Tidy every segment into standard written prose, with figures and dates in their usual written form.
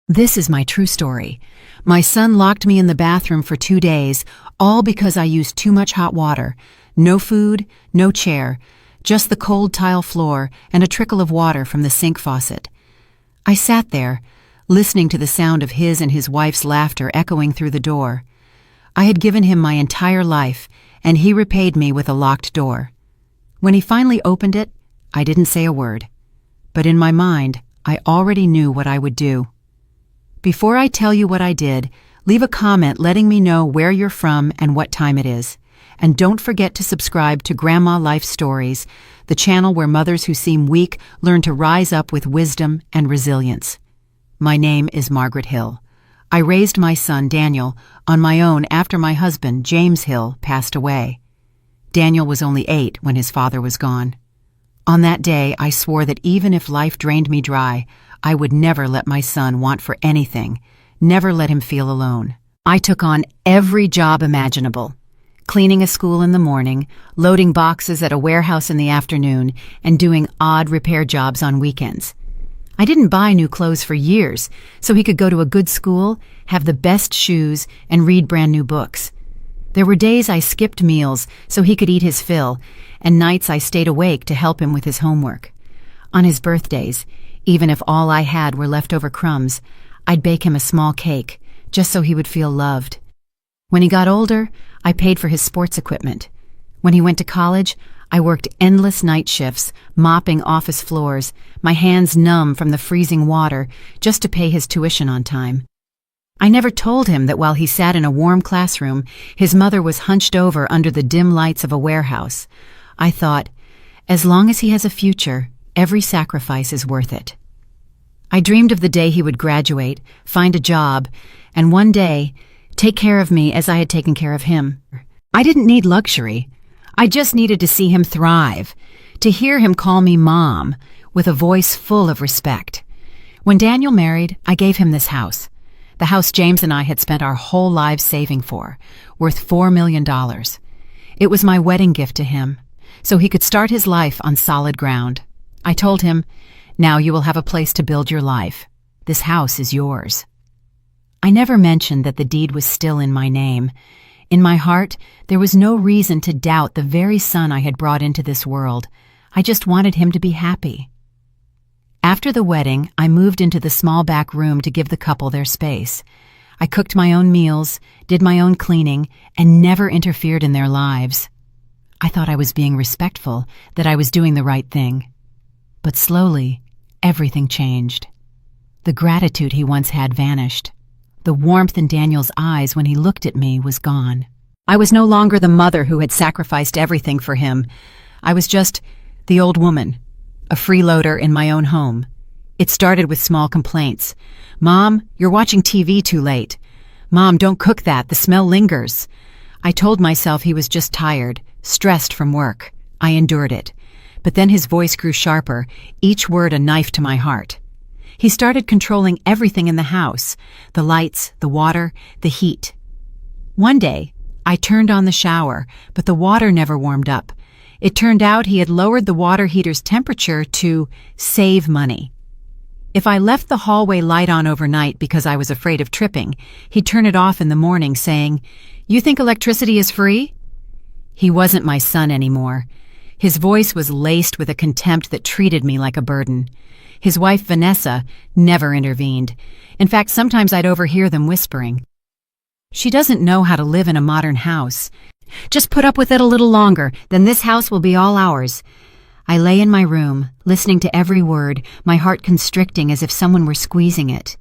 This is my true story. My son locked me in the bathroom for 2 days, all because I used too much hot water. No food, no chair, just the cold tile floor and a trickle of water from the sink faucet. I sat there, listening to the sound of his and his wife's laughter echoing through the door. I had given him my entire life, and he repaid me with a locked door. When he finally opened it, I didn't say a word. But in my mind, I already knew what I would do. Before I tell you what I did, leave a comment letting me know where you're from and what time it is. And don't forget to subscribe to Grandma Life Stories, the channel where mothers who seem weak learn to rise up with wisdom and resilience. My name is Margaret Hill. I raised my son, Daniel, on my own after my husband, James Hill, passed away. Daniel was only 8 when his father was gone. On that day, I swore that even if life drained me dry, I would never let my son want for anything, never let him feel alone. I took on every job imaginable. Cleaning a school in the morning, loading boxes at a warehouse in the afternoon, and doing odd repair jobs on weekends. I didn't buy new clothes for years, so he could go to a good school, have the best shoes, and read brand new books. There were days I skipped meals so he could eat his fill, and nights I stayed awake to help him with his homework. On his birthdays, even if all I had were leftover crumbs, I'd bake him a small cake, just so he would feel loved. When he got older, I paid for his sports equipment. When he went to college, I worked endless night shifts, mopping office floors, my hands numb from the freezing water, just to pay his tuition on time. I never told him that while he sat in a warm classroom, his mother was hunched over under the dim lights of a warehouse. I thought, as long as he has a future, every sacrifice is worth it. I dreamed of the day he would graduate, find a job, and one day, take care of me as I had taken care of him. I didn't need luxury. I just needed to see him thrive, to hear him call me Mom, with a voice full of respect. When Daniel married, I gave him this house. The house James and I had spent our whole lives saving for, worth $4 million. It was my wedding gift to him, so he could start his life on solid ground. I told him, now you will have a place to build your life. This house is yours. I never mentioned that the deed was still in my name. In my heart, there was no reason to doubt the very son I had brought into this world. I just wanted him to be happy. After the wedding, I moved into the small back room to give the couple their space. I cooked my own meals, did my own cleaning, and never interfered in their lives. I thought I was being respectful, that I was doing the right thing. But slowly, everything changed. The gratitude he once had vanished. The warmth in Daniel's eyes when he looked at me was gone. I was no longer the mother who had sacrificed everything for him. I was just the old woman, a freeloader in my own home. It started with small complaints. Mom, you're watching TV too late. Mom, don't cook that, the smell lingers. I told myself he was just tired, stressed from work. I endured it. But then his voice grew sharper, each word a knife to my heart. He started controlling everything in the house, the lights, the water, the heat. One day, I turned on the shower, but the water never warmed up. It turned out he had lowered the water heater's temperature to save money. If I left the hallway light on overnight because I was afraid of tripping, he'd turn it off in the morning saying, "You think electricity is free?" He wasn't my son anymore. His voice was laced with a contempt that treated me like a burden. His wife, Vanessa, never intervened. In fact, sometimes I'd overhear them whispering. She doesn't know how to live in a modern house. Just put up with it a little longer, then this house will be all ours. I lay in my room, listening to every word, my heart constricting as if someone were squeezing it.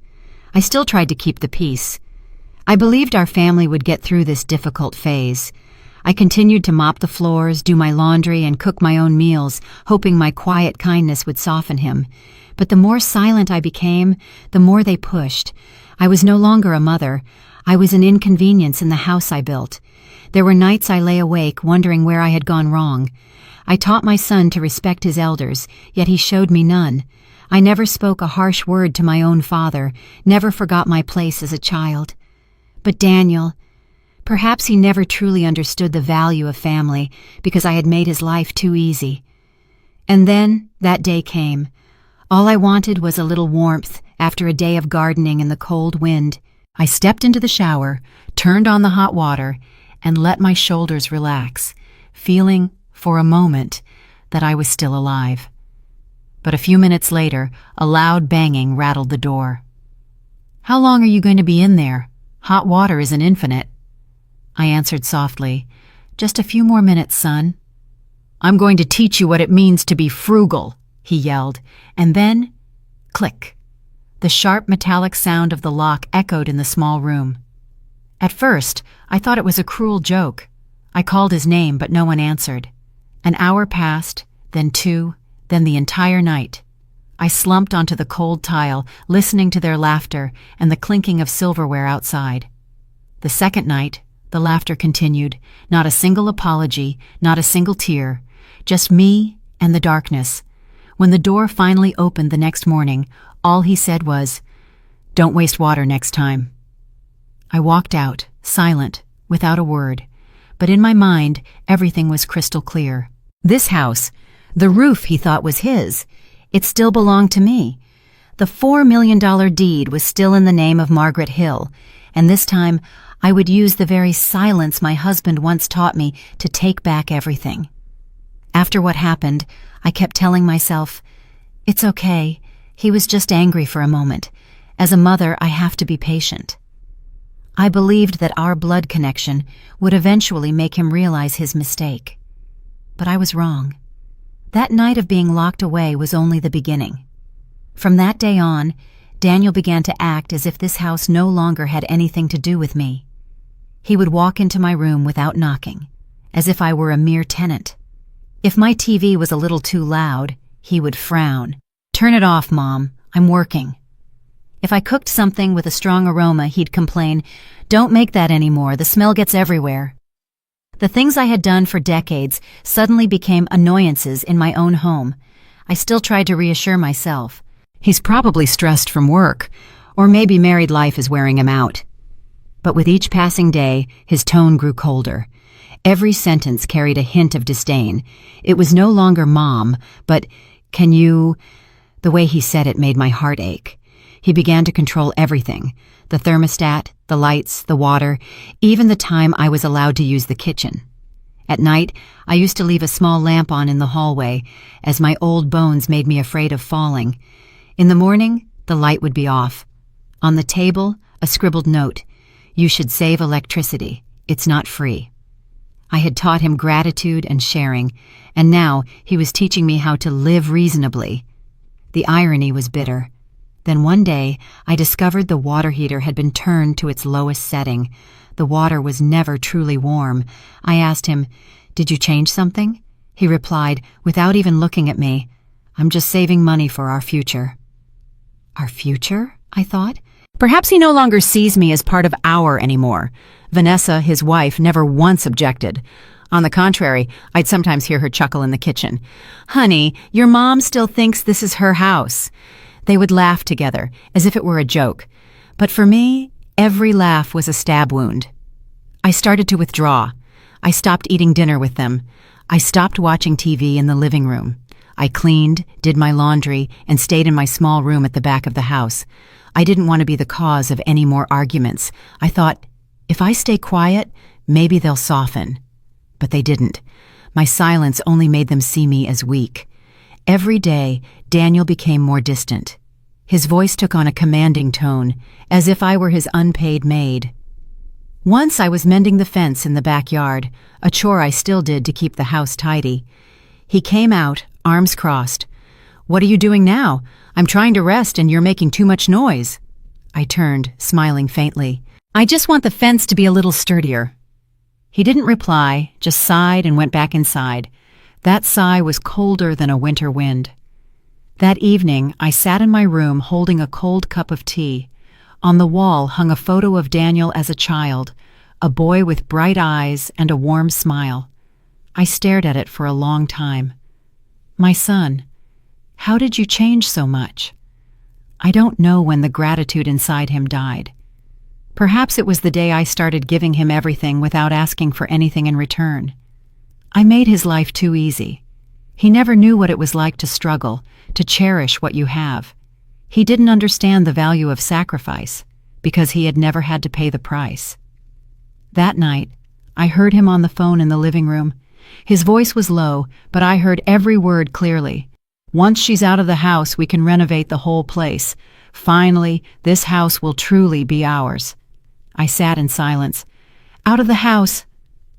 I still tried to keep the peace. I believed our family would get through this difficult phase. I continued to mop the floors, do my laundry, and cook my own meals, hoping my quiet kindness would soften him. But the more silent I became, the more they pushed. I was no longer a mother. I was an inconvenience in the house I built. There were nights I lay awake, wondering where I had gone wrong. I taught my son to respect his elders, yet he showed me none. I never spoke a harsh word to my own father, never forgot my place as a child. But Daniel, perhaps he never truly understood the value of family because I had made his life too easy. And then that day came. All I wanted was a little warmth after a day of gardening in the cold wind. I stepped into the shower, turned on the hot water, and let my shoulders relax, feeling, for a moment, that I was still alive. But a few minutes later, a loud banging rattled the door. "How long are you going to be in there? Hot water isn't infinite." I answered softly, "Just a few more minutes, son." "I'm going to teach you what it means to be frugal," he yelled, and then, click. The sharp metallic sound of the lock echoed in the small room. At first, I thought it was a cruel joke. I called his name, but no one answered. An hour passed, then 2, then the entire night. I slumped onto the cold tile, listening to their laughter and the clinking of silverware outside. The second night, the laughter continued, not a single apology, not a single tear, just me and the darkness. When the door finally opened the next morning, all he said was, "Don't waste water next time." I walked out, silent, without a word, but in my mind, everything was crystal clear. This house, the roof he thought was his, it still belonged to me. The $4 million deed was still in the name of Margaret Hill, and this time I would use the very silence my husband once taught me to take back everything. After what happened, I kept telling myself, "It's okay, he was just angry for a moment. As a mother, I have to be patient." I believed that our blood connection would eventually make him realize his mistake. But I was wrong. That night of being locked away was only the beginning. From that day on, Daniel began to act as if this house no longer had anything to do with me. He would walk into my room without knocking, as if I were a mere tenant. If my TV was a little too loud, he would frown. "Turn it off, Mom, I'm working." If I cooked something with a strong aroma, he'd complain, "Don't make that anymore, the smell gets everywhere." The things I had done for decades suddenly became annoyances in my own home. I still tried to reassure myself. He's probably stressed from work, or maybe married life is wearing him out. But with each passing day, his tone grew colder. Every sentence carried a hint of disdain. It was no longer "Mom," but "Can you—" The way he said it made my heart ache. He began to control everything: the thermostat, the lights, the water, even the time I was allowed to use the kitchen. At night, I used to leave a small lamp on in the hallway, as my old bones made me afraid of falling. In the morning, the light would be off. On the table, a scribbled note: "You should save electricity. It's not free." I had taught him gratitude and sharing, and now he was teaching me how to live reasonably. The irony was bitter. Then one day, I discovered the water heater had been turned to its lowest setting. The water was never truly warm. I asked him, "Did you change something?" He replied, without even looking at me, "I'm just saving money for our future." Our future? I thought. Perhaps he no longer sees me as part of our anymore. Vanessa, his wife, never once objected. On the contrary, I'd sometimes hear her chuckle in the kitchen. "Honey, your mom still thinks this is her house." They would laugh together, as if it were a joke. But for me, every laugh was a stab wound. I started to withdraw. I stopped eating dinner with them. I stopped watching TV in the living room. I cleaned, did my laundry, and stayed in my small room at the back of the house. I didn't want to be the cause of any more arguments. I thought, if I stay quiet, maybe they'll soften. But they didn't. My silence only made them see me as weak. Every day, Daniel became more distant. His voice took on a commanding tone, as if I were his unpaid maid. Once I was mending the fence in the backyard, a chore I still did to keep the house tidy. He came out, arms crossed. "What are you doing now? I'm trying to rest and you're making too much noise." I turned, smiling faintly. "I just want the fence to be a little sturdier." He didn't reply, just sighed and went back inside. That sigh was colder than a winter wind. That evening, I sat in my room holding a cold cup of tea. On the wall hung a photo of Daniel as a child, a boy with bright eyes and a warm smile. I stared at it for a long time. "My son, how did you change so much?" I don't know when the gratitude inside him died. Perhaps it was the day I started giving him everything without asking for anything in return. I made his life too easy. He never knew what it was like to struggle, to cherish what you have. He didn't understand the value of sacrifice because he had never had to pay the price. That night, I heard him on the phone in the living room. His voice was low, but I heard every word clearly. "Once she's out of the house, we can renovate the whole place. Finally, this house will truly be ours." I sat in silence. "Out of the house."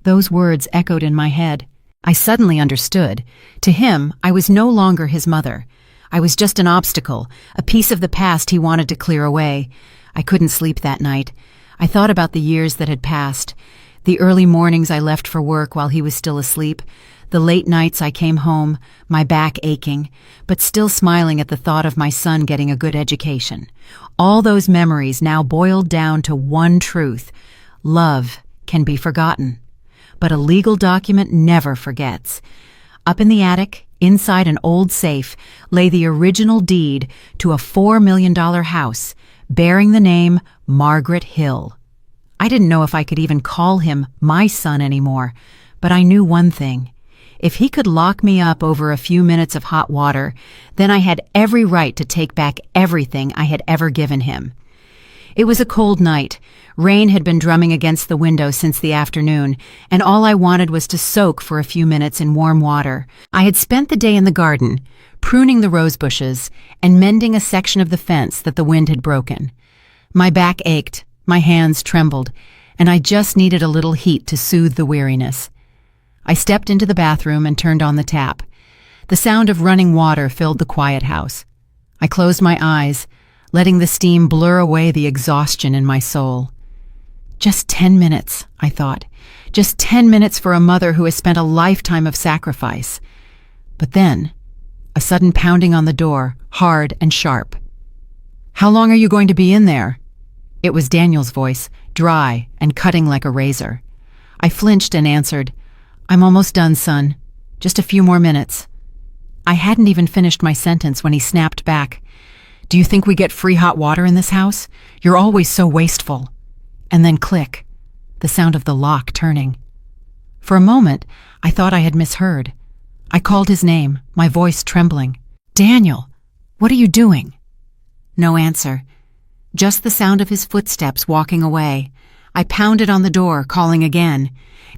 Those words echoed in my head. I suddenly understood. To him, I was no longer his mother. I was just an obstacle, a piece of the past he wanted to clear away. I couldn't sleep that night. I thought about the years that had passed, the early mornings I left for work while he was still asleep, the late nights I came home, my back aching, but still smiling at the thought of my son getting a good education. All those memories now boiled down to one truth: love can be forgotten, but a legal document never forgets. Up in the attic, inside an old safe, lay the original deed to a $4 million house, bearing the name Margaret Hill. I didn't know if I could even call him my son anymore, but I knew one thing. If he could lock me up over a few minutes of hot water, then I had every right to take back everything I had ever given him. It was a cold night. Rain had been drumming against the window since the afternoon, and all I wanted was to soak for a few minutes in warm water. I had spent the day in the garden, pruning the rose bushes and mending a section of the fence that the wind had broken. My back ached, my hands trembled, and I just needed a little heat to soothe the weariness. I stepped into the bathroom and turned on the tap. The sound of running water filled the quiet house. I closed my eyes, letting the steam blur away the exhaustion in my soul. Just 10 minutes, I thought. Just 10 minutes for a mother who has spent a lifetime of sacrifice. But then, a sudden pounding on the door, hard and sharp. "How long are you going to be in there?" It was Daniel's voice, dry and cutting like a razor. I flinched and answered, "I'm almost done, son. Just a few more minutes." I hadn't even finished my sentence when he snapped back. "Do you think we get free hot water in this house? You're always so wasteful." And then click, the sound of the lock turning. For a moment, I thought I had misheard. I called his name, my voice trembling. "Daniel, what are you doing?" No answer. Just the sound of his footsteps walking away. I pounded on the door, calling again.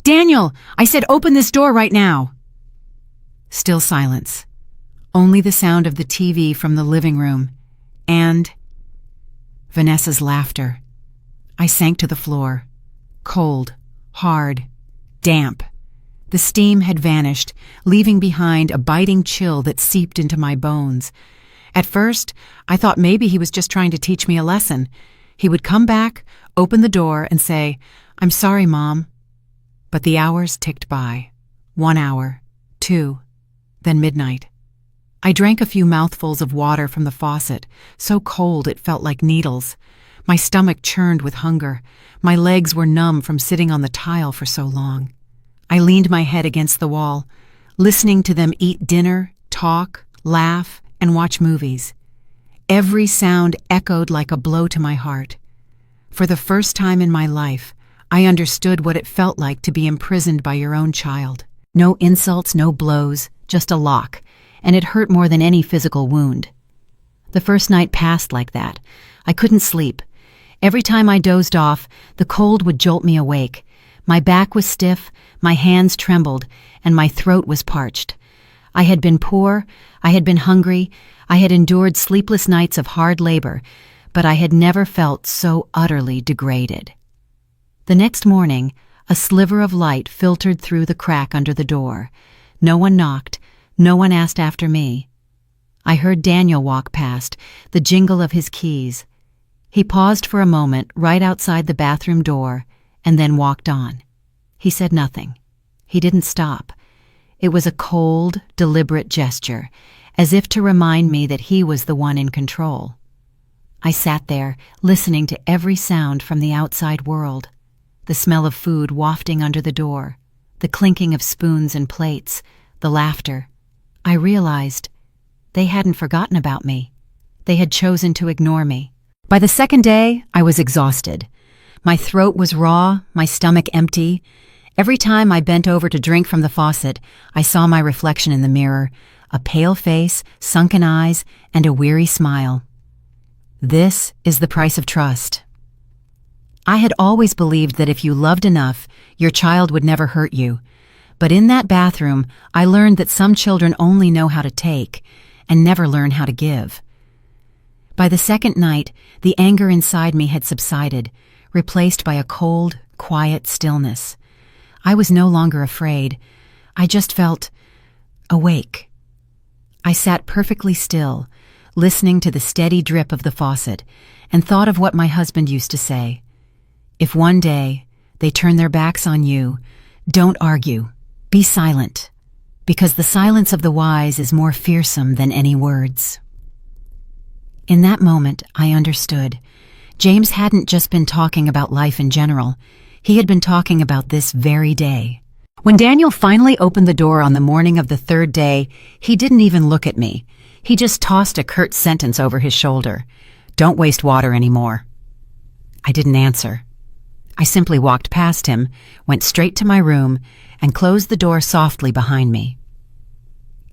"Daniel, I said open this door right now." Still silence. Only the sound of the TV from the living room. And Vanessa's laughter. I sank to the floor. Cold, hard, damp. The steam had vanished, leaving behind a biting chill that seeped into my bones. At first, I thought maybe he was just trying to teach me a lesson. He would come back, open the door, and say, "I'm sorry, Mom." But the hours ticked by. 1 hour, 2, then midnight. I drank a few mouthfuls of water from the faucet, so cold it felt like needles. My stomach churned with hunger. My legs were numb from sitting on the tile for so long. I leaned my head against the wall, listening to them eat dinner, talk, laugh, and watch movies. Every sound echoed like a blow to my heart. For the first time in my life, I understood what it felt like to be imprisoned by your own child. No insults, no blows, just a lock, and it hurt more than any physical wound. The first night passed like that. I couldn't sleep. Every time I dozed off, the cold would jolt me awake. My back was stiff, my hands trembled, and my throat was parched. I had been poor, I had been hungry, I had endured sleepless nights of hard labor, but I had never felt so utterly degraded. The next morning, a sliver of light filtered through the crack under the door. No one knocked, no one asked after me. I heard Daniel walk past, the jingle of his keys. He paused for a moment right outside the bathroom door and then walked on. He said nothing. He didn't stop. It was a cold, deliberate gesture, as if to remind me that he was the one in control. I sat there, listening to every sound from the outside world. The smell of food wafting under the door, the clinking of spoons and plates, the laughter. I realized they hadn't forgotten about me. They had chosen to ignore me. By the second day, I was exhausted. My throat was raw, my stomach empty. Every time I bent over to drink from the faucet, I saw my reflection in the mirror, a pale face, sunken eyes, and a weary smile. This is the price of trust. I had always believed that if you loved enough, your child would never hurt you. But in that bathroom, I learned that some children only know how to take and never learn how to give. By the second night, the anger inside me had subsided, replaced by a cold, quiet stillness. I was no longer afraid. I just felt awake. I sat perfectly still, listening to the steady drip of the faucet, and thought of what my husband used to say. If one day they turn their backs on you, don't argue. Be silent, because the silence of the wise is more fearsome than any words. In that moment, I understood. James hadn't just been talking about life in general. He had been talking about this very day. When Daniel finally opened the door on the morning of the third day, he didn't even look at me. He just tossed a curt sentence over his shoulder. "Don't waste water anymore." I didn't answer. I simply walked past him, went straight to my room, and closed the door softly behind me.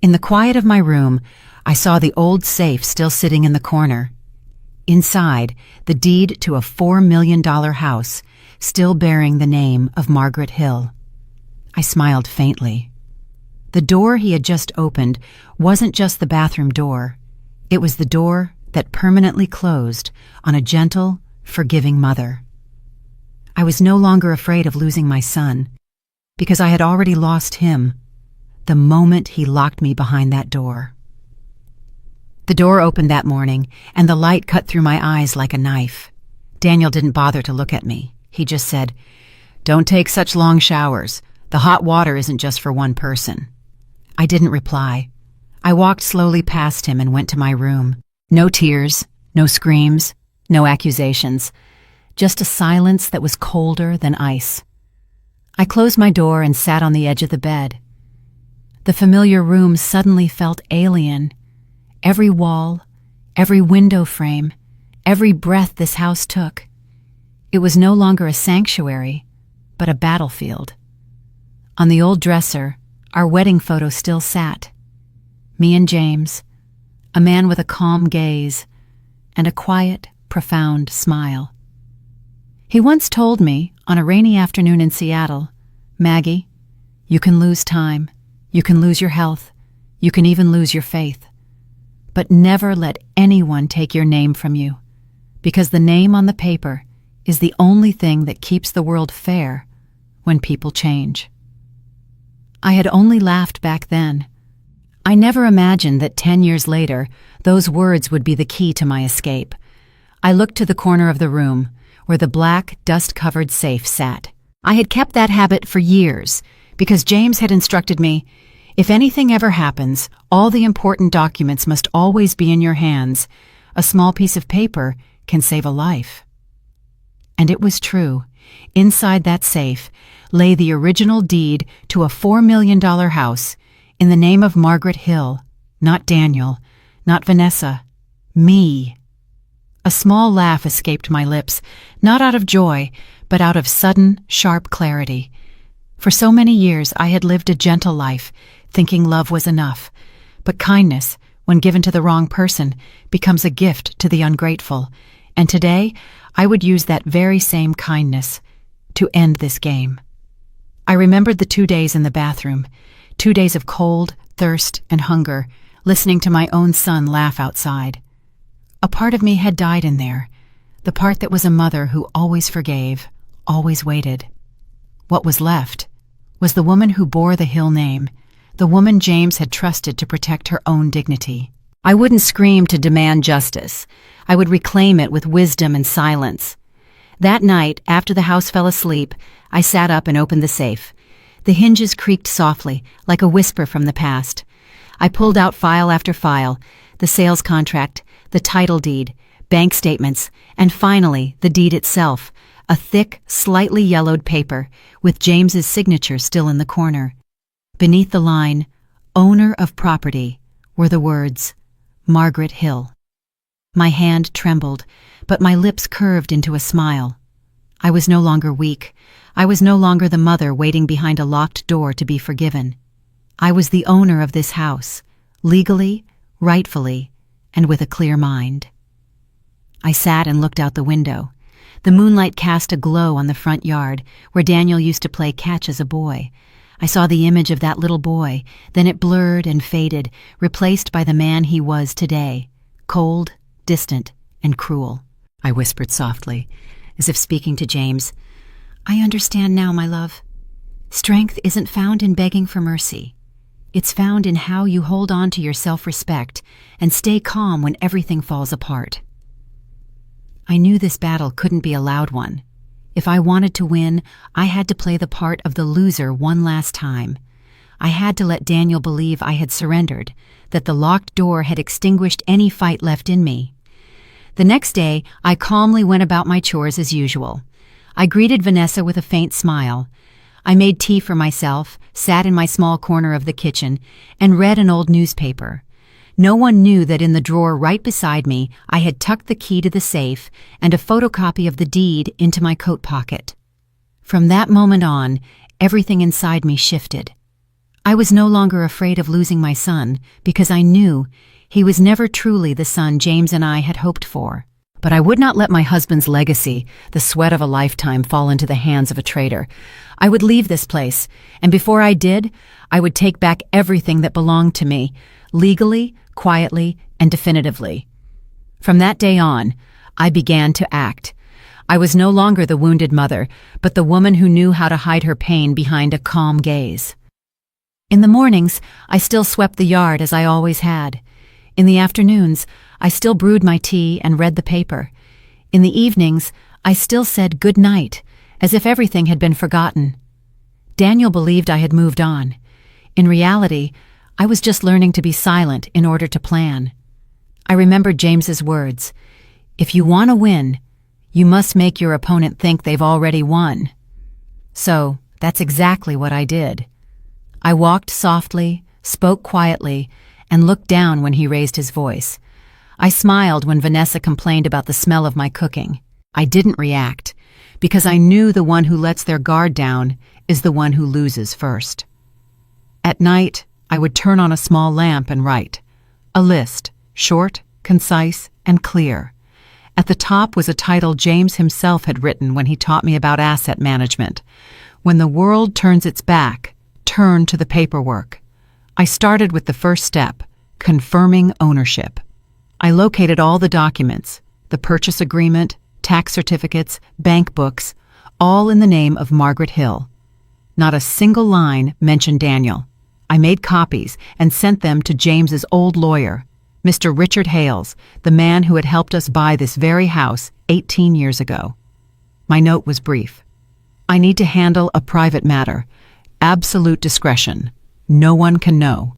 In the quiet of my room, I saw the old safe still sitting in the corner. Inside, the deed to a $4 million house, still bearing the name of Margaret Hill. I smiled faintly. The door he had just opened wasn't just the bathroom door. It was the door that permanently closed on a gentle, forgiving mother. I was no longer afraid of losing my son, because I had already lost him the moment he locked me behind that door. The door opened that morning, and the light cut through my eyes like a knife. Daniel didn't bother to look at me. He just said, "Don't take such long showers. The hot water isn't just for one person." I didn't reply. I walked slowly past him and went to my room. No tears, no screams, no accusations. Just a silence that was colder than ice. I closed my door and sat on the edge of the bed. The familiar room suddenly felt alien. Every wall, every window frame, every breath this house took. It was no longer a sanctuary, but a battlefield. On the old dresser, our wedding photo still sat. Me and James, a man with a calm gaze and a quiet, profound smile. He once told me, on a rainy afternoon in Seattle, "Maggie, you can lose time, you can lose your health, you can even lose your faith. But never let anyone take your name from you, because the name on the paper is the only thing that keeps the world fair when people change." I had only laughed back then. I never imagined that 10 years later, those words would be the key to my escape. I looked to the corner of the room, where the black, dust-covered safe sat. I had kept that habit for years, because James had instructed me, if anything ever happens, all the important documents must always be in your hands. A small piece of paper can save a life. And it was true. Inside that safe lay the original deed to a $4 million house in the name of Margaret Hill, not Daniel, not Vanessa, me. A small laugh escaped my lips, not out of joy, but out of sudden, sharp clarity. For so many years I had lived a gentle life, thinking love was enough. But kindness, when given to the wrong person, becomes a gift to the ungrateful. And today, I would use that very same kindness to end this game. I remembered the 2 days in the bathroom, 2 days of cold, thirst, and hunger, listening to my own son laugh outside. A part of me had died in there, the part that was a mother who always forgave, always waited. What was left was the woman who bore the Hill name, the woman James had trusted to protect her own dignity. I wouldn't scream to demand justice. I would reclaim it with wisdom and silence. That night, after the house fell asleep, I sat up and opened the safe. The hinges creaked softly, like a whisper from the past. I pulled out file after file, the sales contract, the title deed, bank statements, and finally, the deed itself, a thick, slightly yellowed paper with James's signature still in the corner. Beneath the line, "Owner of property," were the words, "Margaret Hill." My hand trembled, but my lips curved into a smile. I was no longer weak. I was no longer the mother waiting behind a locked door to be forgiven. I was the owner of this house, legally, rightfully, and with a clear mind. I sat and looked out the window. The moonlight cast a glow on the front yard, where Daniel used to play catch as a boy. I saw the image of that little boy, then it blurred and faded, replaced by the man he was today, cold, distant, and cruel. I whispered softly, as if speaking to James. I understand now, my love. Strength isn't found in begging for mercy. It's found in how you hold on to your self-respect and stay calm when everything falls apart. I knew this battle couldn't be a loud one. If I wanted to win, I had to play the part of the loser one last time. I had to let Daniel believe I had surrendered, that the locked door had extinguished any fight left in me. The next day, I calmly went about my chores as usual. I greeted Vanessa with a faint smile. I made tea for myself, sat in my small corner of the kitchen, and read an old newspaper. No one knew that in the drawer right beside me I had tucked the key to the safe and a photocopy of the deed into my coat pocket. From that moment on, everything inside me shifted. I was no longer afraid of losing my son because I knew he was never truly the son James and I had hoped for. But I would not let my husband's legacy, the sweat of a lifetime, fall into the hands of a traitor. I would leave this place, and before I did, I would take back everything that belonged to me, legally, quietly, and definitively. From that day on, I began to act. I was no longer the wounded mother, but the woman who knew how to hide her pain behind a calm gaze. In the mornings, I still swept the yard as I always had. In the afternoons, I still brewed my tea and read the paper. In the evenings, I still said good night, as if everything had been forgotten. Daniel believed I had moved on. In reality, I was just learning to be silent in order to plan. I remembered James's words, "If you want to win, you must make your opponent think they've already won." So, that's exactly what I did. I walked softly, spoke quietly, and looked down when he raised his voice. I smiled when Vanessa complained about the smell of my cooking. I didn't react, because I knew the one who lets their guard down is the one who loses first. At night, I would turn on a small lamp and write. A list, short, concise, and clear. At the top was a title James himself had written when he taught me about asset management. When the world turns its back, turn to the paperwork. I started with the first step, confirming ownership. I located all the documents, the purchase agreement, tax certificates, bank books, all in the name of Margaret Hill. Not a single line mentioned Daniel. I made copies and sent them to James's old lawyer, Mr. Richard Hales, the man who had helped us buy this very house 18 years ago. My note was brief. I need to handle a private matter. Absolute discretion. No one can know.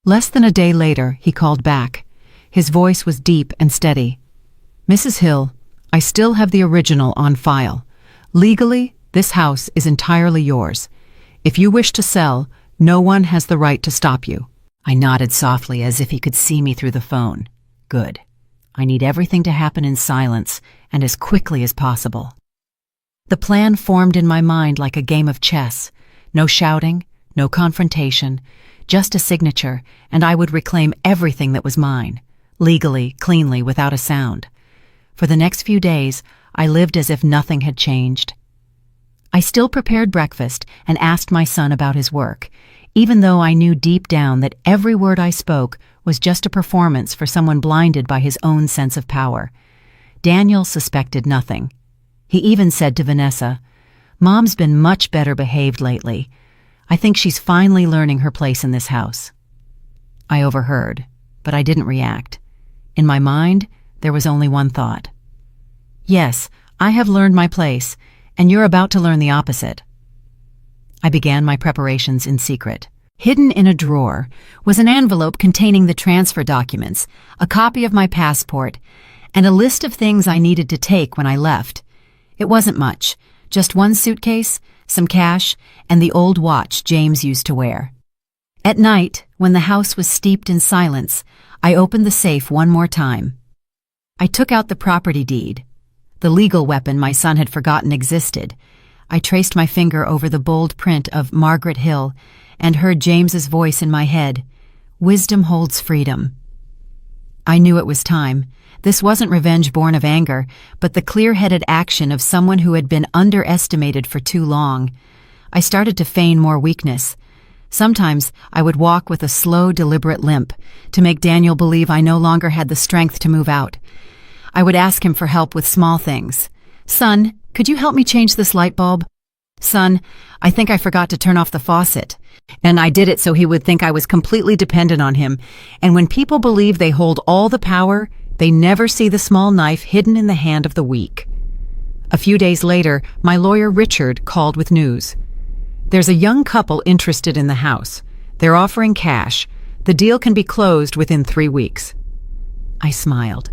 Less than a day later, he called back. His voice was deep and steady. Mrs. Hill, I still have the original on file. Legally, this house is entirely yours. If you wish to sell, no one has the right to stop you. I nodded softly as if he could see me through the phone. Good. I need everything to happen in silence and as quickly as possible. The plan formed in my mind like a game of chess. No shouting, no confrontation, just a signature, and I would reclaim everything that was mine, legally, cleanly, without a sound. For the next few days, I lived as if nothing had changed. I still prepared breakfast and asked my son about his work, even though I knew deep down that every word I spoke was just a performance for someone blinded by his own sense of power. Daniel suspected nothing. He even said to Vanessa, "Mom's been much better behaved lately. I think she's finally learning her place in this house." I overheard, but I didn't react. In my mind, there was only one thought. Yes, I have learned my place, and you're about to learn the opposite. I began my preparations in secret. Hidden in a drawer was an envelope containing the transfer documents, a copy of my passport, and a list of things I needed to take when I left. It wasn't much, just one suitcase, some cash, and the old watch James used to wear. At night, when the house was steeped in silence, I opened the safe one more time. I took out the property deed. The legal weapon my son had forgotten existed. I traced my finger over the bold print of Margaret Hill and heard James's voice in my head, "Wisdom holds freedom." I knew it was time, This wasn't revenge born of anger, but the clear-headed action of someone who had been underestimated for too long. I started to feign more weakness. Sometimes I would walk with a slow, deliberate limp to make Daniel believe I no longer had the strength to move out. I would ask him for help with small things. "Son, could you help me change this light bulb?" "Son, I think I forgot to turn off the faucet." And I did it so he would think I was completely dependent on him. And when people believe they hold all the power, they never see the small knife hidden in the hand of the weak. A few days later, my lawyer Richard called with news. "There's a young couple interested in the house. They're offering cash. The deal can be closed within 3 weeks." I smiled.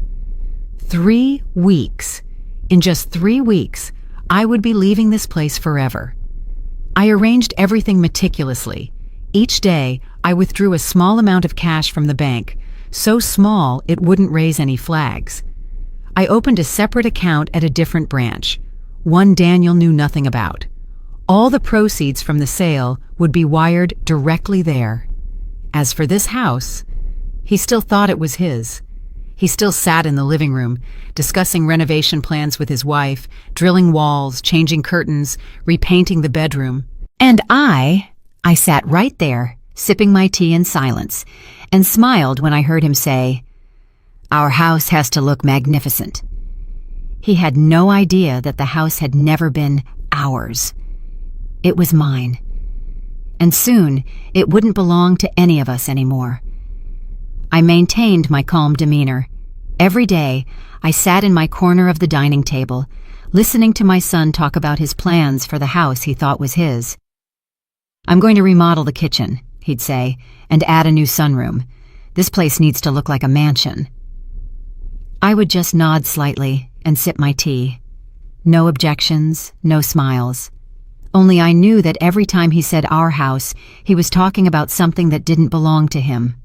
3 weeks. In just 3 weeks, I would be leaving this place forever. I arranged everything meticulously. Each day, I withdrew a small amount of cash from the bank, so small it wouldn't raise any flags. I opened a separate account at a different branch, one Daniel knew nothing about. All the proceeds from the sale would be wired directly there. As for this house, he still thought it was his. He still sat in the living room, discussing renovation plans with his wife, drilling walls, changing curtains, repainting the bedroom. And I sat right there, sipping my tea in silence, and smiled when I heard him say, "Our house has to look magnificent." He had no idea that the house had never been ours. It was mine. And soon, it wouldn't belong to any of us anymore. I maintained my calm demeanor. Every day, I sat in my corner of the dining table, listening to my son talk about his plans for the house he thought was his. "I'm going to remodel the kitchen," he'd say, "and add a new sunroom. This place needs to look like a mansion." I would just nod slightly and sip my tea. No objections, no smiles. Only I knew that every time he said our house, he was talking about something that didn't belong to him.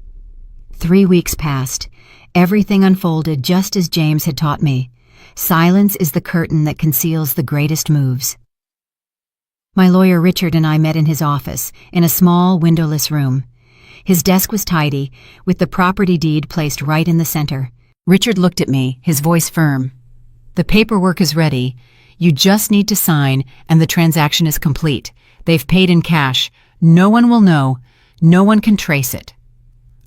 3 weeks passed. Everything unfolded just as James had taught me. Silence is the curtain that conceals the greatest moves. My lawyer Richard and I met in his office, in a small, windowless room. His desk was tidy, with the property deed placed right in the center. Richard looked at me, his voice firm. "The paperwork is ready. You just need to sign, and the transaction is complete. They've paid in cash. No one will know. No one can trace it."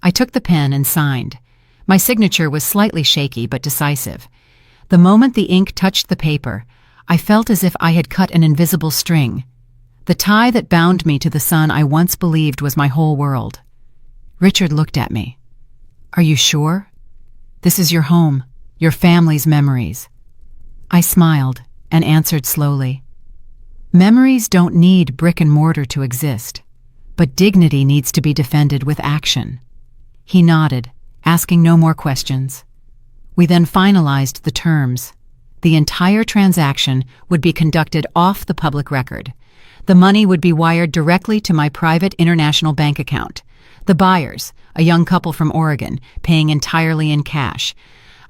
I took the pen and signed. My signature was slightly shaky but decisive. The moment the ink touched the paper, I felt as if I had cut an invisible string. The tie that bound me to the son I once believed was my whole world. Richard looked at me. "Are you sure? This is your home, your family's memories." I smiled and answered slowly. "Memories don't need brick and mortar to exist, but dignity needs to be defended with action." He nodded, asking no more questions. We then finalized the terms. The entire transaction would be conducted off the public record. The money would be wired directly to my private international bank account. The buyers, a young couple from Oregon, paying entirely in cash.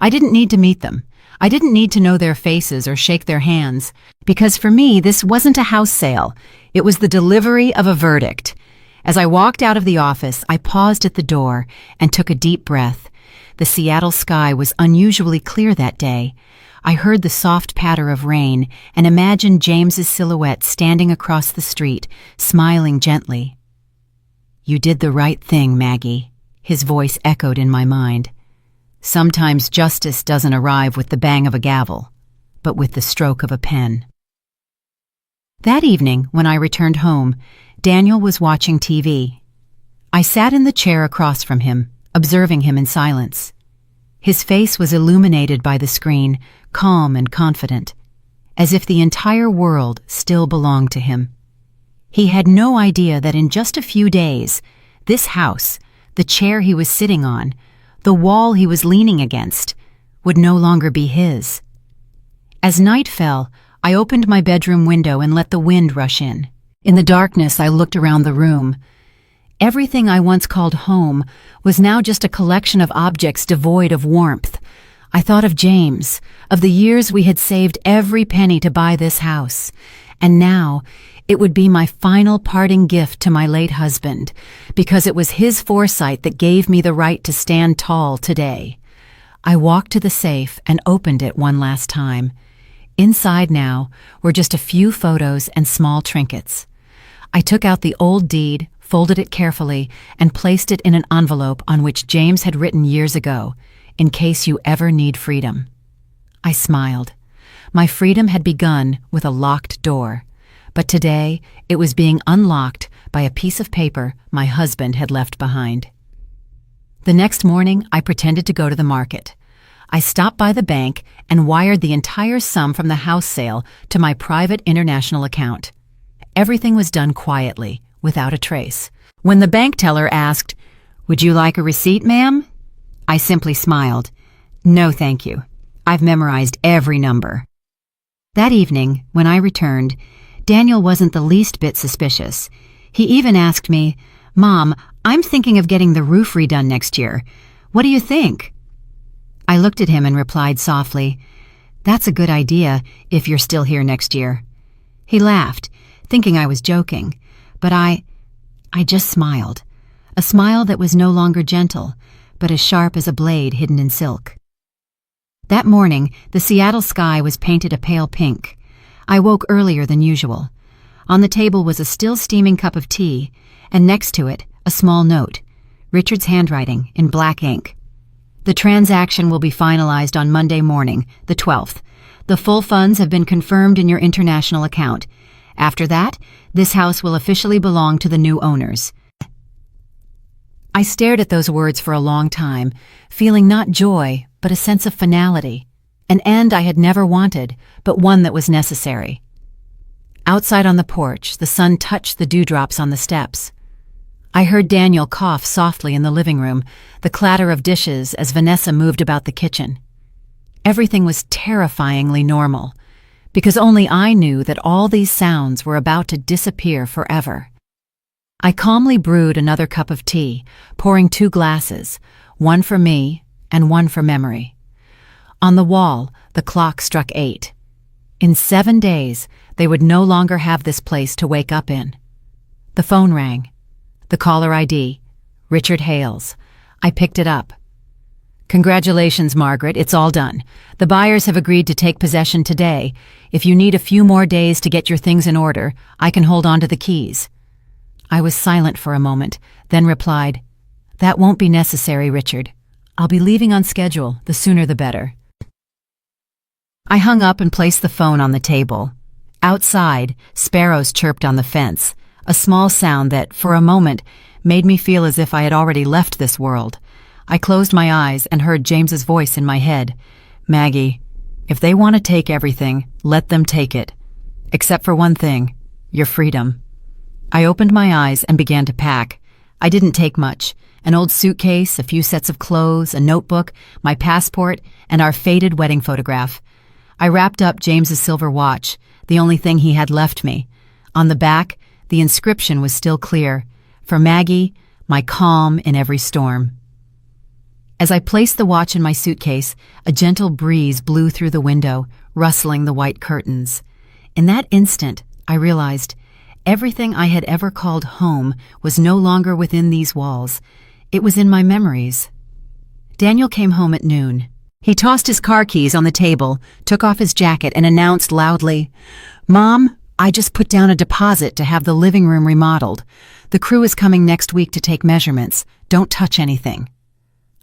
I didn't need to meet them. I didn't need to know their faces or shake their hands, because for me, this wasn't a house sale. It was the delivery of a verdict. As I walked out of the office, I paused at the door and took a deep breath. The Seattle sky was unusually clear that day. I heard the soft patter of rain and imagined James's silhouette standing across the street, smiling gently. "You did the right thing, Maggie," his voice echoed in my mind. Sometimes justice doesn't arrive with the bang of a gavel, but with the stroke of a pen. That evening, when I returned home, Daniel was watching TV. I sat in the chair across from him, observing him in silence. His face was illuminated by the screen, calm and confident, as if the entire world still belonged to him. He had no idea that in just a few days, this house, the chair he was sitting on, the wall he was leaning against, would no longer be his. As night fell, I opened my bedroom window and let the wind rush in. In the darkness, I looked around the room. Everything I once called home was now just a collection of objects devoid of warmth. I thought of James, of the years we had saved every penny to buy this house, and now it would be my final parting gift to my late husband, because it was his foresight that gave me the right to stand tall today. I walked to the safe and opened it one last time. Inside now were just a few photos and small trinkets. I took out the old deed, folded it carefully, and placed it in an envelope on which James had written years ago, "In case you ever need freedom." I smiled. My freedom had begun with a locked door, but today it was being unlocked by a piece of paper my husband had left behind. The next morning, I pretended to go to the market. I stopped by the bank and wired the entire sum from the house sale to my private international account. Everything was done quietly, without a trace. When the bank teller asked, "Would you like a receipt, ma'am?" I simply smiled. "No, thank you. I've memorized every number." That evening, when I returned, Daniel wasn't the least bit suspicious. He even asked me, "Mom, I'm thinking of getting the roof redone next year. What do you think?" I looked at him and replied softly, "That's a good idea if you're still here next year." He laughed, thinking I was joking, but I just smiled. A smile that was no longer gentle, but as sharp as a blade hidden in silk. That morning, the Seattle sky was painted a pale pink. I woke earlier than usual. On the table was a still steaming cup of tea, and next to it, a small note, Richard's handwriting in black ink. "The transaction will be finalized on Monday morning, the 12th. The full funds have been confirmed in your international account. After that, this house will officially belong to the new owners." I stared at those words for a long time, feeling not joy, but a sense of finality. An end I had never wanted, but one that was necessary. Outside on the porch, the sun touched the dewdrops on the steps. I heard Daniel cough softly in the living room, the clatter of dishes as Vanessa moved about the kitchen. Everything was terrifyingly normal, because only I knew that all these sounds were about to disappear forever. I calmly brewed another cup of tea, pouring 2 glasses, one for me and one for memory. On the wall, the clock struck 8. In 7 days, they would no longer have this place to wake up in. The phone rang. The caller ID, Richard Hales. I picked it up. "Congratulations, Margaret, it's all done. The buyers have agreed to take possession today. If you need a few more days to get your things in order, I can hold on to the keys." I was silent for a moment, then replied, "That won't be necessary, Richard. I'll be leaving on schedule, the sooner the better." I hung up and placed the phone on the table. Outside, sparrows chirped on the fence, a small sound that, for a moment, made me feel as if I had already left this world. I closed my eyes and heard James's voice in my head. "Maggie, if they want to take everything, let them take it. Except for one thing, your freedom." I opened my eyes and began to pack. I didn't take much. An old suitcase, a few sets of clothes, a notebook, my passport, and our faded wedding photograph. I wrapped up James's silver watch, the only thing he had left me. On the back, the inscription was still clear, "For Maggie, my calm in every storm." As I placed the watch in my suitcase, a gentle breeze blew through the window, rustling the white curtains. In that instant, I realized everything I had ever called home was no longer within these walls. It was in my memories. Daniel came home at noon. He tossed his car keys on the table, took off his jacket, and announced loudly, "Mom, I just put down a deposit to have the living room remodeled. The crew is coming next week to take measurements. Don't touch anything."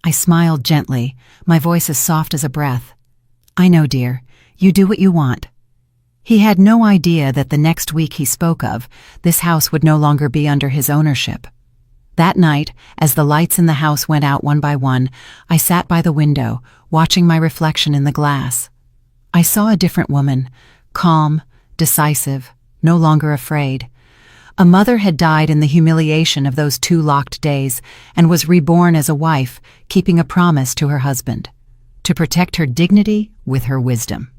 I smiled gently, my voice as soft as a breath. "I know, dear. You do what you want." He had no idea that the next week he spoke of, this house would no longer be under his ownership. That night, as the lights in the house went out one by one, I sat by the window, watching my reflection in the glass. I saw a different woman, calm, decisive, no longer afraid. A mother had died in the humiliation of those 2 locked days and was reborn as a wife, keeping a promise to her husband, to protect her dignity with her wisdom.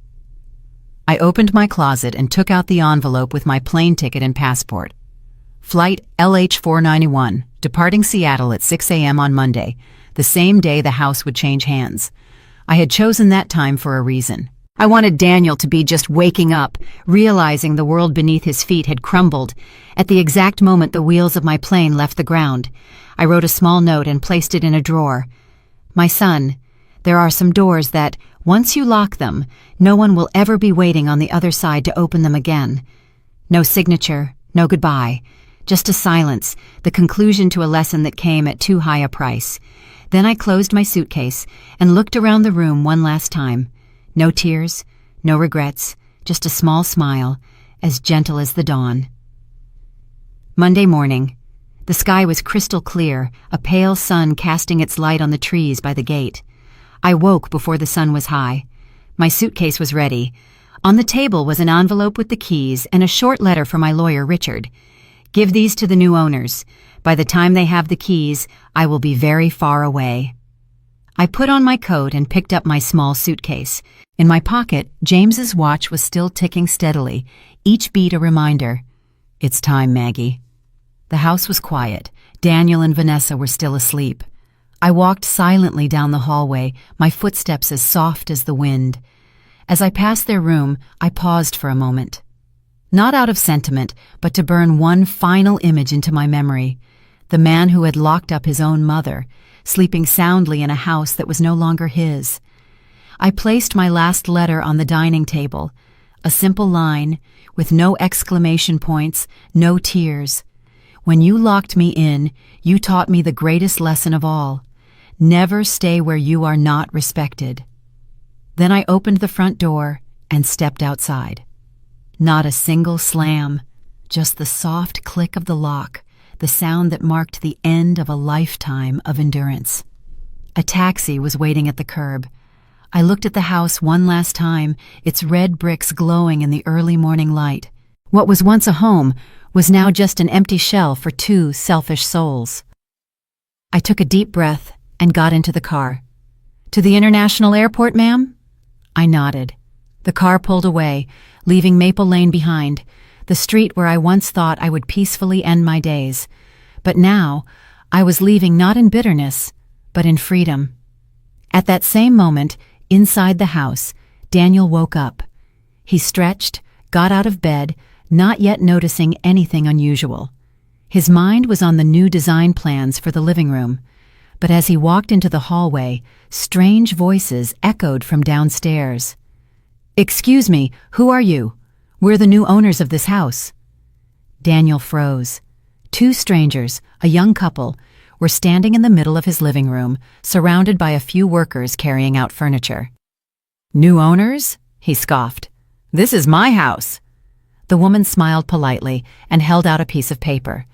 I opened my closet and took out the envelope with my plane ticket and passport. Flight LH-491, departing Seattle at 6 a.m. on Monday, the same day the house would change hands. I had chosen that time for a reason. I wanted Daniel to be just waking up, realizing the world beneath his feet had crumbled. At the exact moment the wheels of my plane left the ground, I wrote a small note and placed it in a drawer. "My son, There are some doors that, once you lock them, no one will ever be waiting on the other side to open them again. No signature, no goodbye, just a silence, the conclusion to a lesson that came at too high a price. Then I closed my suitcase and looked around the room one last time. No tears, no regrets, just a small smile, as gentle as the dawn. Monday morning. The sky was crystal clear, a pale sun casting its light on the trees by the gate. I woke before the sun was high. My suitcase was ready. On the table was an envelope with the keys and a short letter from my lawyer, Richard. Give these to the new owners. By the time they have the keys, I will be very far away. I put on my coat and picked up my small suitcase. In my pocket, James's watch was still ticking steadily, each beat a reminder. It's time, Maggie. The house was quiet. Daniel and Vanessa were still asleep. I walked silently down the hallway, my footsteps as soft as the wind. As I passed their room, I paused for a moment. Not out of sentiment, but to burn one final image into my memory. The man who had locked up his own mother, sleeping soundly in a house that was no longer his. I placed my last letter on the dining table, a simple line, with no exclamation points, no tears. When you locked me in, you taught me the greatest lesson of all. Never stay where you are not respected. Then I opened the front door and stepped outside. Not a single slam, just the soft click of the lock, the sound that marked the end of a lifetime of endurance. A taxi was waiting at the curb. I looked at the house one last time, its red bricks glowing in the early morning light. What was once a home was now just an empty shell for two selfish souls. I took a deep breath and got into the car. To the international airport, ma'am? I nodded. The car pulled away, leaving Maple Lane behind, the street where I once thought I would peacefully end my days. But now, I was leaving not in bitterness, but in freedom. At that same moment, inside the house, Daniel woke up. He stretched, got out of bed, not yet noticing anything unusual. His mind was on the new design plans for the living room. But as he walked into the hallway, strange voices echoed from downstairs. "Excuse me, who are you? We're the new owners of this house." Daniel froze. Two strangers, a young couple, were standing in the middle of his living room, surrounded by a few workers carrying out furniture. "New owners?" he scoffed. "This is my house." The woman smiled politely and held out a piece of paper.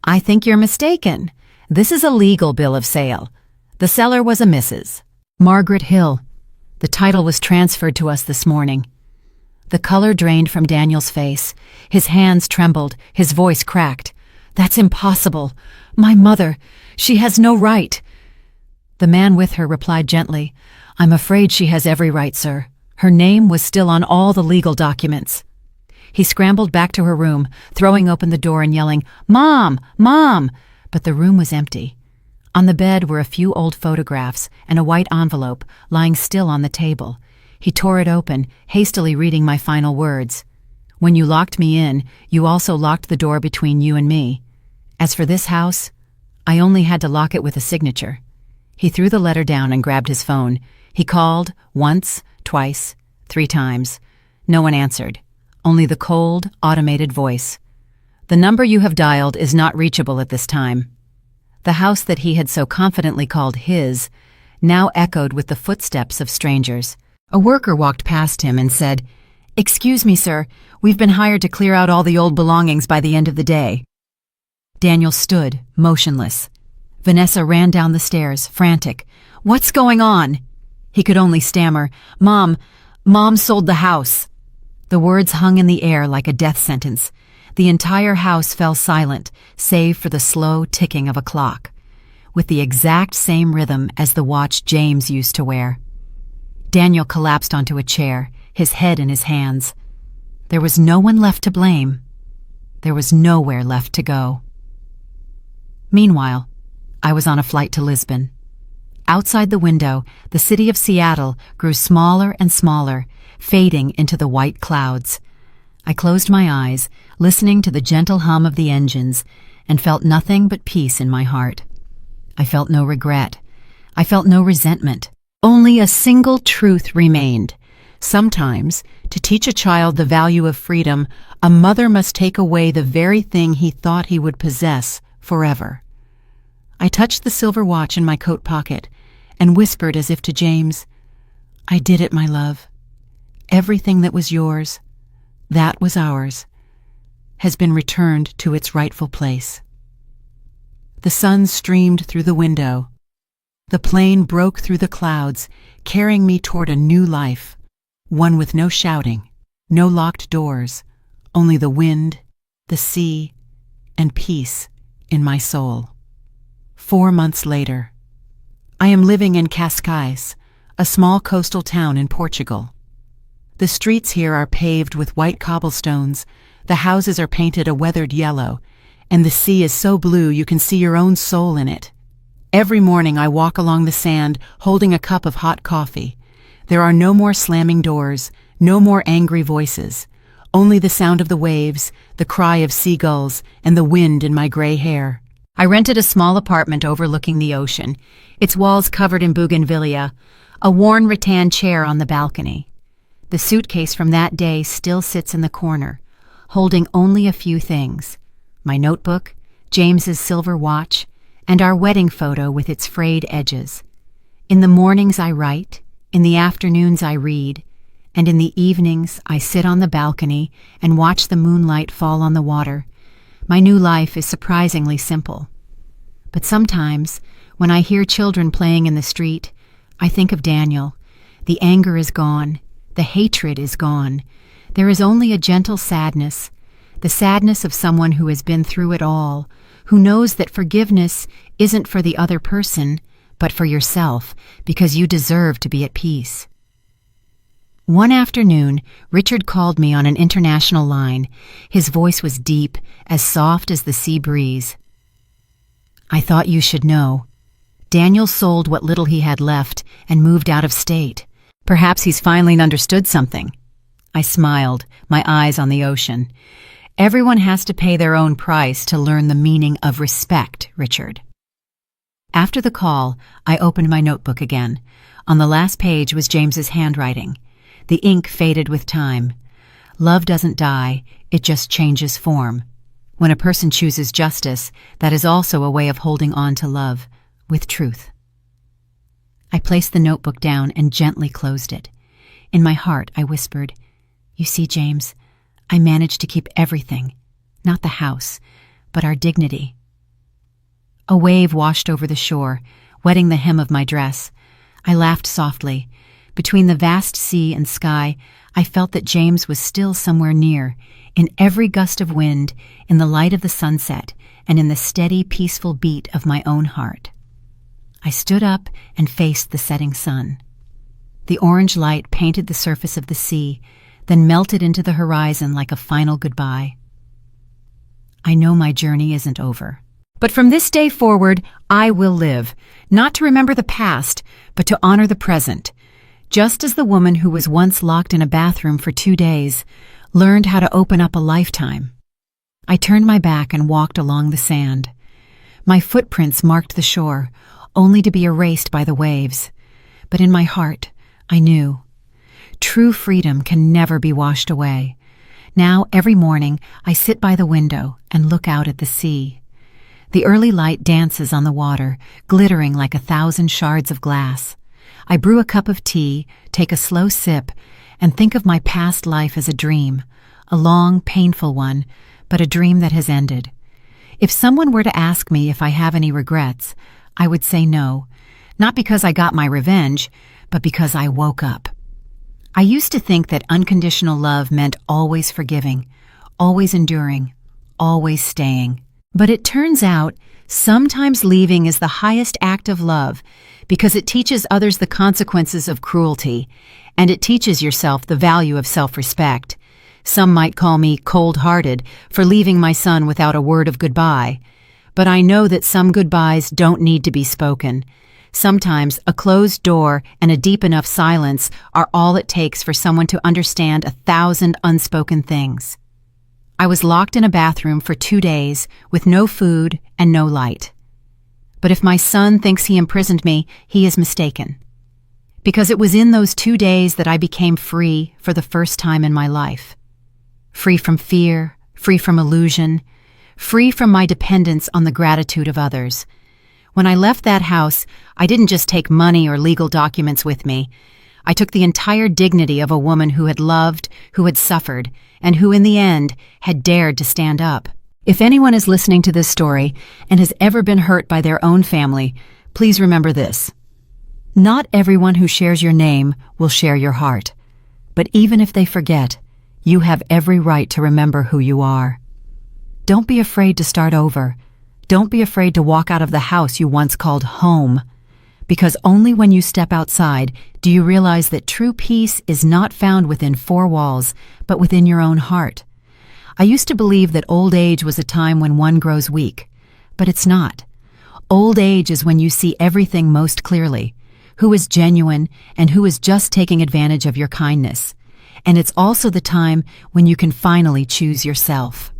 "I think you're mistaken. This is a legal bill of sale. The seller was a Mrs. Margaret Hill. The title was transferred to us this morning." The color drained from Daniel's face. His hands trembled, his voice cracked. "That's impossible. My mother, she has no right." The man with her replied gently, "I'm afraid she has every right, sir. Her name was still on all the legal documents." He scrambled back to her room, throwing open the door and yelling, "Mom! Mom!" But the room was empty. On the bed were a few old photographs and a white envelope lying still on the table. He tore it open, hastily reading my final words. "When you locked me in, you also locked the door between you and me. As for this house, I only had to lock it with a signature." He threw the letter down and grabbed his phone. He called once, twice, 3 times. No one answered. Only the cold, automated voice. "The number you have dialed is not reachable at this time." The house that he had so confidently called his now echoed with the footsteps of strangers. A worker walked past him and said, "Excuse me, sir, we've been hired to clear out all the old belongings by the end of the day." Daniel stood, motionless. Vanessa ran down the stairs, frantic. "What's going on?" He could only stammer, Mom sold the house." The words hung in the air like a death sentence. The entire house fell silent, save for the slow ticking of a clock, with the exact same rhythm as the watch James used to wear. Daniel collapsed onto a chair, his head in his hands. There was no one left to blame. There was nowhere left to go. Meanwhile, I was on a flight to Lisbon. Outside the window, the city of Seattle grew smaller and smaller, fading into the white clouds. I closed my eyes, listening to the gentle hum of the engines, and felt nothing but peace in my heart. I felt no regret. I felt no resentment. Only a single truth remained. Sometimes, to teach a child the value of freedom, a mother must take away the very thing he thought he would possess forever. I touched the silver watch in my coat pocket and whispered as if to James, "I did it, my love. Everything that was yours, that was ours, has been returned to its rightful place." The sun streamed through the window. The plane broke through the clouds, carrying me toward a new life, one with no shouting, no locked doors, only the wind, the sea, and peace in my soul. 4 months later, I am living in Cascais, a small coastal town in Portugal. The streets here are paved with white cobblestones, the houses are painted a weathered yellow, and the sea is so blue you can see your own soul in it. Every morning I walk along the sand holding a cup of hot coffee. There are no more slamming doors, no more angry voices, only the sound of the waves, the cry of seagulls, and the wind in my gray hair. I rented a small apartment overlooking the ocean, its walls covered in bougainvillea, a worn rattan chair on the balcony. The suitcase from that day still sits in the corner, holding only a few things: my notebook, James's silver watch, and our wedding photo with its frayed edges. In the mornings I write, in the afternoons I read, and in the evenings I sit on the balcony and watch the moonlight fall on the water. My new life is surprisingly simple. But sometimes, when I hear children playing in the street, I think of Daniel. The anger is gone. The hatred is gone. There is only a gentle sadness, the sadness of someone who has been through it all, who knows that forgiveness isn't for the other person, but for yourself, because you deserve to be at peace. One afternoon, Richard called me on an international line. His voice was deep, as soft as the sea breeze. "I thought you should know. Daniel sold what little he had left and moved out of state. Perhaps he's finally understood something." I smiled, my eyes on the ocean. "Everyone has to pay their own price to learn the meaning of respect, Richard." After the call, I opened my notebook again. On the last page was James's handwriting. The ink faded with time. Love doesn't die, it just changes form. When a person chooses justice, that is also a way of holding on to love, with truth. I placed the notebook down and gently closed it. In my heart, I whispered, "You see, James, I managed to keep everything, not the house, but our dignity." A wave washed over the shore, wetting the hem of my dress. I laughed softly. Between the vast sea and sky, I felt that James was still somewhere near, in every gust of wind, in the light of the sunset, and in the steady, peaceful beat of my own heart. I stood up and faced the setting sun. The orange light painted the surface of the sea, then melted into the horizon like a final goodbye. I know my journey isn't over. But from this day forward, I will live, not to remember the past, but to honor the present. Just as the woman who was once locked in a bathroom for 2 days learned how to open up a lifetime. I turned my back and walked along the sand. My footprints marked the shore, only to be erased by the waves. But in my heart, I knew. True freedom can never be washed away. Now, every morning, I sit by the window and look out at the sea. The early light dances on the water, glittering like 1,000 shards of glass. I brew a cup of tea, take a slow sip, and think of my past life as a dream, a long, painful one, but a dream that has ended. If someone were to ask me if I have any regrets, I would say no, not because I got my revenge, but because I woke up. I used to think that unconditional love meant always forgiving, always enduring, always staying. But it turns out, sometimes leaving is the highest act of love because it teaches others the consequences of cruelty, and it teaches yourself the value of self-respect. Some might call me cold-hearted for leaving my son without a word of goodbye, but I know that some goodbyes don't need to be spoken. Sometimes a closed door and a deep enough silence are all it takes for someone to understand 1,000 unspoken things. I was locked in a bathroom for 2 days with no food and no light. But if my son thinks he imprisoned me, he is mistaken. Because it was in those 2 days that I became free for the first time in my life. Free from fear, free from illusion, free from my dependence on the gratitude of others. When I left that house, I didn't just take money or legal documents with me. I took the entire dignity of a woman who had loved, who had suffered, and who in the end had dared to stand up. If anyone is listening to this story and has ever been hurt by their own family, please remember this. Not everyone who shares your name will share your heart. But even if they forget, you have every right to remember who you are. Don't be afraid to start over. Don't be afraid to walk out of the house you once called home. Because only when you step outside do you realize that true peace is not found within four walls, but within your own heart. I used to believe that old age was a time when one grows weak, but it's not. Old age is when you see everything most clearly, who is genuine and who is just taking advantage of your kindness. And it's also the time when you can finally choose yourself.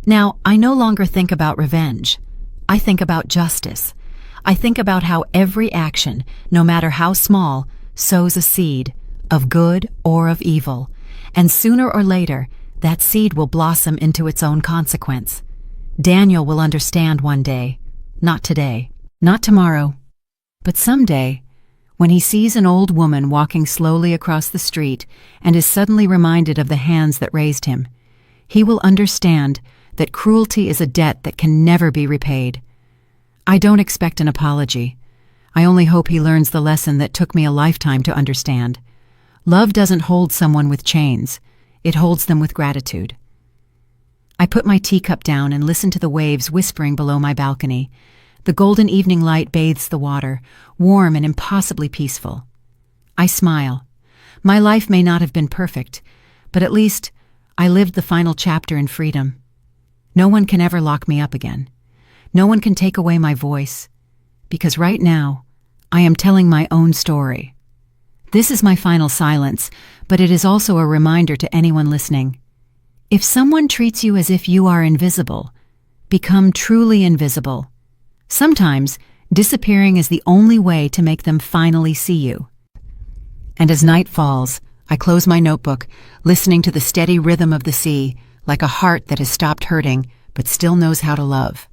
Now, I no longer think about revenge. I think about justice. I think about how every action, no matter how small, sows a seed, of good or of evil, and sooner or later, that seed will blossom into its own consequence. Daniel will understand one day, not today, not tomorrow, but someday, when he sees an old woman walking slowly across the street and is suddenly reminded of the hands that raised him. He will understand that cruelty is a debt that can never be repaid. I don't expect an apology. I only hope he learns the lesson that took me a lifetime to understand. Love doesn't hold someone with chains. It holds them with gratitude. I put my teacup down and listen to the waves whispering below my balcony. The golden evening light bathes the water, warm and impossibly peaceful. I smile. My life may not have been perfect, but at least I lived the final chapter in freedom. No one can ever lock me up again. No one can take away my voice, because right now, I am telling my own story. This is my final silence, but it is also a reminder to anyone listening. If someone treats you as if you are invisible, become truly invisible. Sometimes, disappearing is the only way to make them finally see you. And as night falls, I close my notebook, listening to the steady rhythm of the sea, like a heart that has stopped hurting but still knows how to love.